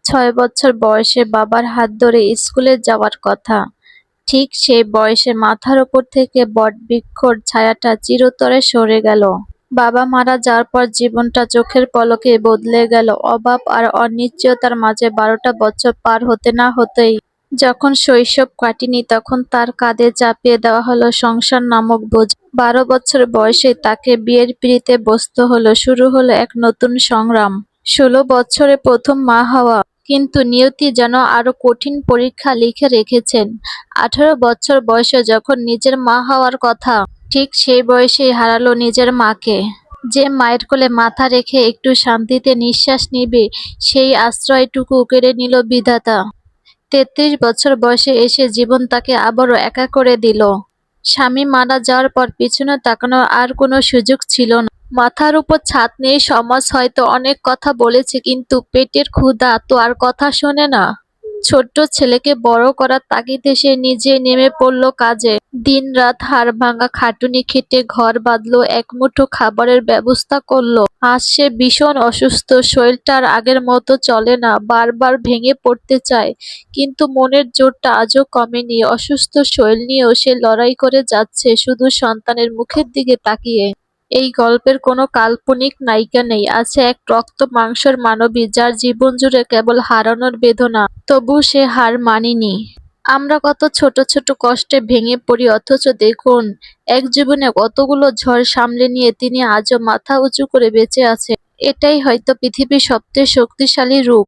6 বছর বয়সে বাবার হাত ধরে স্কুলে যাওয়ার কথা। ঠিক সেই বয়সে মাথার ওপর থেকে বটবৃক্ষর ছায়াটা চিরতরে সরে গেল। বাবা মারা যাওয়ার পর জীবনটা চোখের পলকে বদলে গেল। অভাব আর অনিশ্চয়তার মাঝে 12টা বছর পার হতে না হতেই যখন শৈশব কাটেনি, তখন তার কাঁধে চাপিয়ে দেওয়া হলো সংসার নামক বোঝ। 12 বছর বয়সে তাকে বিয়ের পিঁড়িতে বসতে হলো। শুরু হলো এক নতুন সংগ্রাম। 16 বছরে প্রথম মা হওয়া, কিন্তু নিয়তি যেন আরো কঠিন পরীক্ষা লিখে রেখেছেন। 18 বছর বয়সে যখন নিজের মা হওয়ার কথা, ঠিক সেই বয়সেই হারালো নিজের মাকে। যে মায়ের কোলে মাথা রেখে একটু শান্তিতে নিঃশ্বাস নিবে, সেই আশ্রয়টুকু কেড়ে নিল বিধাতা। 33 বছর বয়সে এসে জীবন তাকে আবারও একা করে দিল। স্বামী মারা যাওয়ার পর পিছনে তাকানোর আর কোনো সুযোগ ছিল না। মাথার উপর ছাদ নেই, সমাজ হয়তো অনেক কথা বলেছে, কিন্তু পেটের ক্ষুধা তো আর কথা শোনে না। ছোট্ট ছেলেকে বড় করার তাগিদে সে নিজেই নেমে পড়ল কাজে। দিনরাত হাড়ভাঙা খাটুনি খেটে ঘর বাঁধলো, এক মুঠো খাবারের ব্যবস্থা করলো। আজ সে ভীষণ অসুস্থ, শরীরটা আর আগের মতো চলে না, বারবার ভেঙে পড়তে চায়, কিন্তু মনের জোরটা আজও কমেনি। অসুস্থ শরীর নিয়েও সে লড়াই করে যাচ্ছে, শুধু সন্তানের মুখের দিকে তাকিয়ে। এই গল্পের কোনো কাল্পনিক নায়িকা নেই, আছে এক রক্ত মাংসের মানবী, যার জীবন জুড়ে কেবল হারানোর বেদনা, তবু সে হার মানেনি। আমরা কত ছোট ছোট কষ্টে ভেঙে পড়ি, অথচ দেখুন, এক জীবনে কতগুলো ঝড় সামলে নিয়ে তিনি আজও মাথা উঁচু করে বেঁচে আছেন। এটাই হয়তো পৃথিবীর সবচেয়ে শক্তিশালী রূপ।